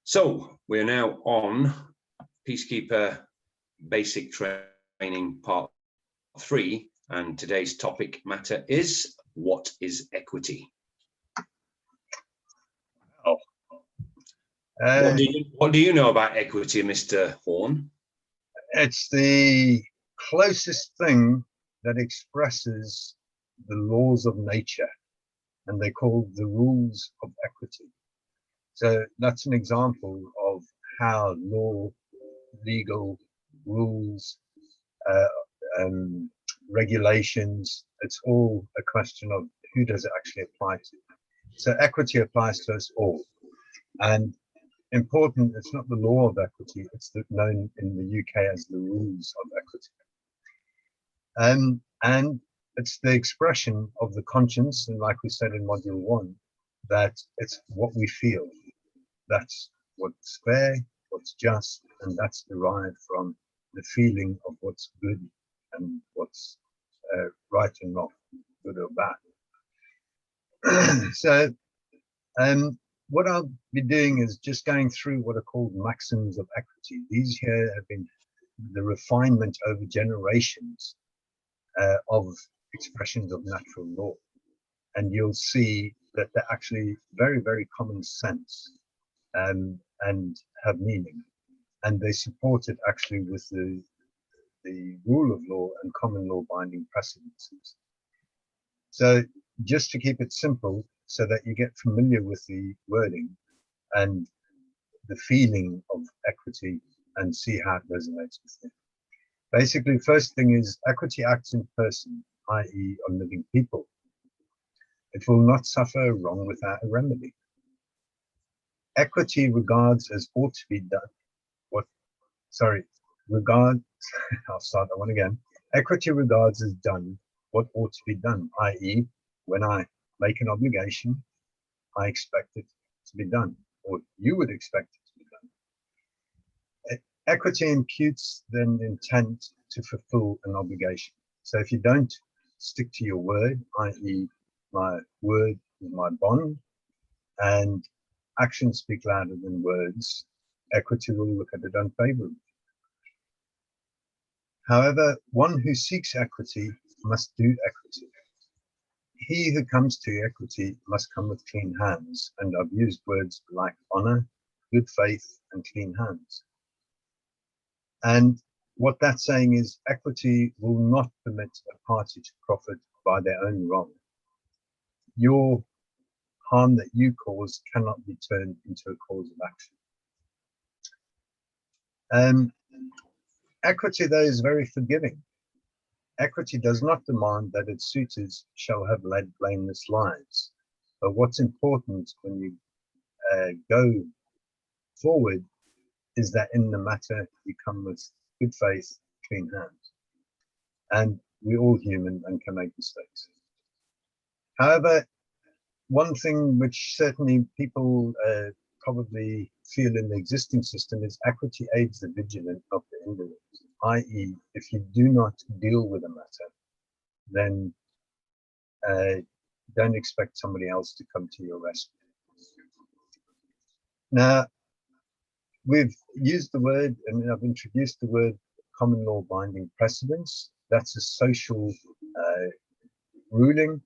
So we're now on Peacekeeper Basic Training Part 3, and today's topic matter is, what is equity? What do you know about equity, Mr. Horn? It's the closest thing that expresses the laws of nature, and they're called the rules of equity. So that's an example of how law, legal rules, regulations, it's all a question of who does it actually apply to. So equity applies to us all. And important, it's not the law of equity, it's known in the UK as the rules of equity. And it's the expression of the conscience, and like we said in module 1, that it's what we feel. That's what's fair, what's just, and that's derived from the feeling of what's good and what's right and wrong, good or bad. So what I'll be doing is just going through what are called maxims of equity. These here have been the refinement over generations of expressions of natural law. And you'll see that they're actually very, very common sense and have meaning. And they support it actually with the rule of law and common law binding precedences. So just to keep it simple, so that you get familiar with the wording and the feeling of equity and see how it resonates with you. Basically, first thing is equity acts in person, i.e. on living people. It will not suffer a wrong without a remedy. Equity regards as ought to be done. I'll start that one again. Equity regards as done what ought to be done, i.e. when I make an obligation, I expect it to be done, or you would expect it to be done. Equity imputes then intent to fulfill an obligation. So if you don't stick to your word, i.e. my word is my bond, and actions speak louder than words, equity will look at it unfavorably. However, one who seeks equity must do equity. He who comes to equity must come with clean hands, and I've used words like honor, good faith, and clean hands. And what that's saying is equity will not permit a party to profit by their own wrong. Your harm that you cause cannot be turned into a cause of action. Equity, though, is very forgiving. Equity does not demand that its suitors shall have led blameless lives. But what's important when you go forward is that in the matter you come with good faith, clean hands. And we're all human and can make mistakes. However, one thing which certainly people probably feel in the existing system is equity aids the vigilance of the individual, i.e. if you do not deal with a matter, then don't expect somebody else to come to your rescue. Now, we've used the word, and I've introduced the word common law binding precedence. That's a social ruling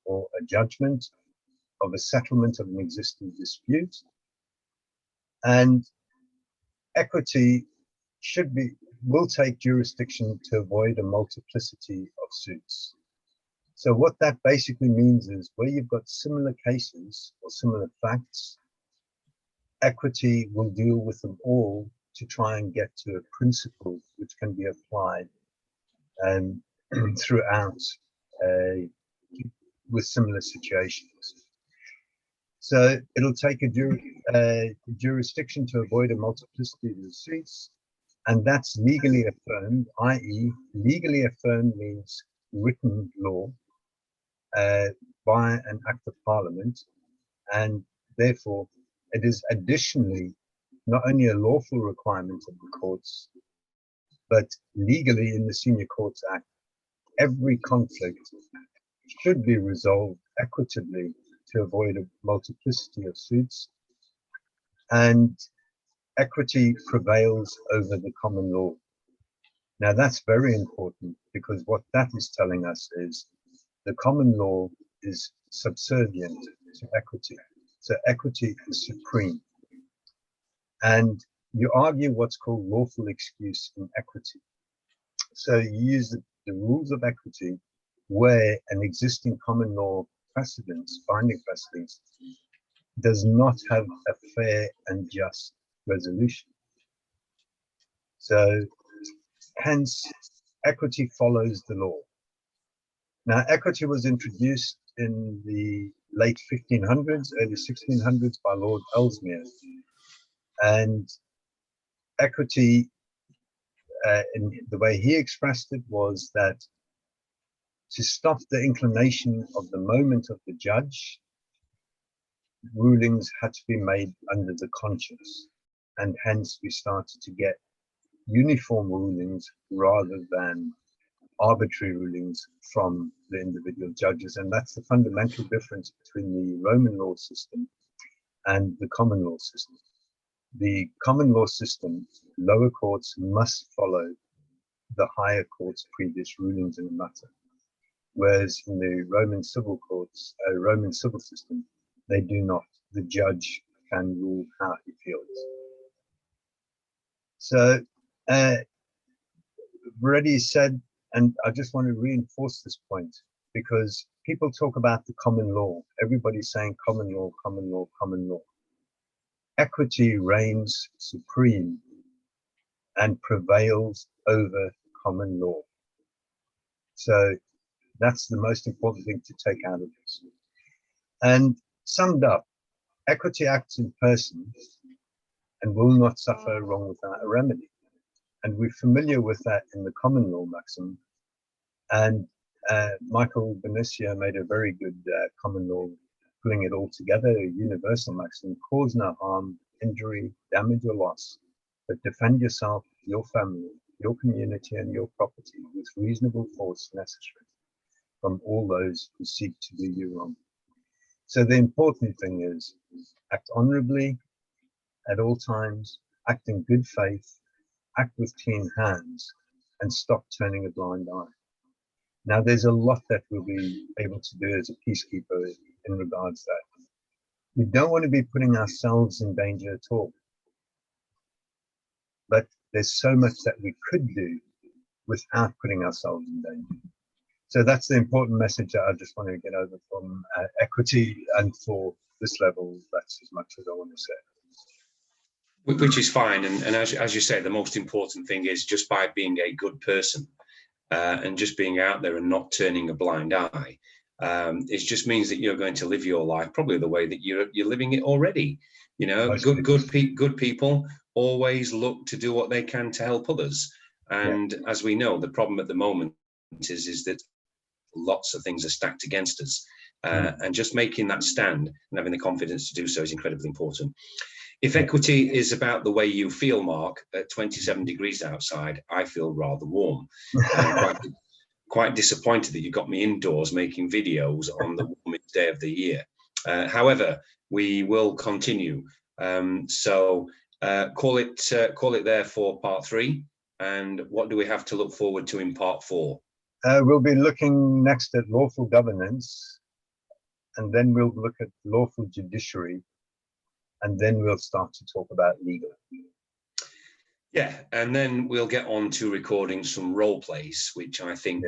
or a judgment of a settlement of an existing dispute. And equity will take jurisdiction to avoid a multiplicity of suits. So what that basically means is where you've got similar cases or similar facts, equity will deal with them all to try and get to a principle which can be applied throughout with similar situations. So it'll take a jurisdiction to avoid a multiplicity of suits, and that's legally affirmed, i.e. legally affirmed means written law by an act of parliament, and therefore it is additionally not only a lawful requirement of the courts, but legally in the Senior Courts Act, every conflict should be resolved equitably to avoid a multiplicity of suits, and equity prevails over the common law. Now that's very important, because what that is telling us is the common law is subservient to equity. So equity is supreme. And you argue what's called lawful excuse in equity. So you use the rules of equity where an existing common law precedence, binding precedence, does not have a fair and just resolution. So hence, equity follows the law. Now, equity was introduced in the late 1500s, early 1600s by Lord Ellesmere. And equity, in the way he expressed it, was that to stop the inclination of the moment of the judge, rulings had to be made under the conscience. And hence we started to get uniform rulings rather than arbitrary rulings from the individual judges. And that's the fundamental difference between the Roman law system and the common law system. The common law system, lower courts must follow the higher court's previous rulings in a matter. Whereas in the Roman civil courts, Roman civil system, they do not. The judge can rule how he feels. So, already said, and I just want to reinforce this point, because people talk about the common law. Everybody's saying common law, common law, common law. Equity reigns supreme and prevails over common law. So that's the most important thing to take out of this. And summed up, equity acts in person and will not suffer wrong without a remedy. And we're familiar with that in the common law maxim. And Michael Benicio made a very good common law, pulling it all together, a universal maxim: cause no harm, injury, damage, or loss, but defend yourself, your family, your community, and your property with reasonable force necessary from all those who seek to do you wrong. So the important thing is act honorably at all times, act in good faith, act with clean hands, and stop turning a blind eye. Now, there's a lot that we'll be able to do as a peacekeeper in regards to that. We don't want to be putting ourselves in danger at all. But there's so much that we could do without putting ourselves in danger. So that's the important message that I just want to get over from equity, and for this level, that's as much as I want to say. Which is fine, and as you say, the most important thing is just by being a good person and just being out there and not turning a blind eye. It just means that you're going to live your life probably the way that you're living it already. You know, good people always look to do what they can to help others. And as we know, the problem at the moment is that lots of things are stacked against us, and just making that stand and having the confidence to do so is incredibly important. If equity is about the way you feel, Mark, at 27 degrees outside, I feel rather warm. Quite disappointed that you got me indoors making videos on the warmest day of the year. However, we will continue. So call it there for part 3. And what do we have to look forward to in part 4? We'll be looking next at lawful governance, and then we'll look at lawful judiciary, and then we'll start to talk about legal. Yeah, and then we'll get on to recording some role plays, which I think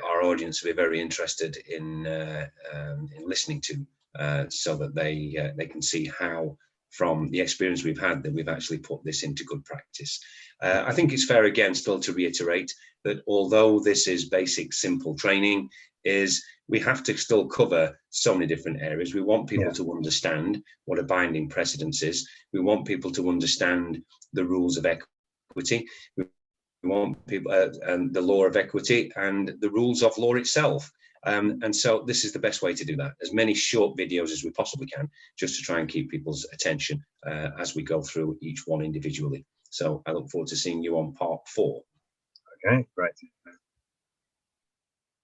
our audience will be very interested in listening to, so that they can see how, from the experience we've had, that we've actually put this into good practice. I think it's fair again still to reiterate that although this is basic, simple training, is we have to still cover so many different areas. We want people to understand what a binding precedence is. We want people to understand the rules of equity. We want people and the law of equity and the rules of law itself. And so this is the best way to do that. As many short videos as we possibly can, just to try and keep people's attention as we go through each one individually. So I look forward to seeing you on part 4. Okay, great.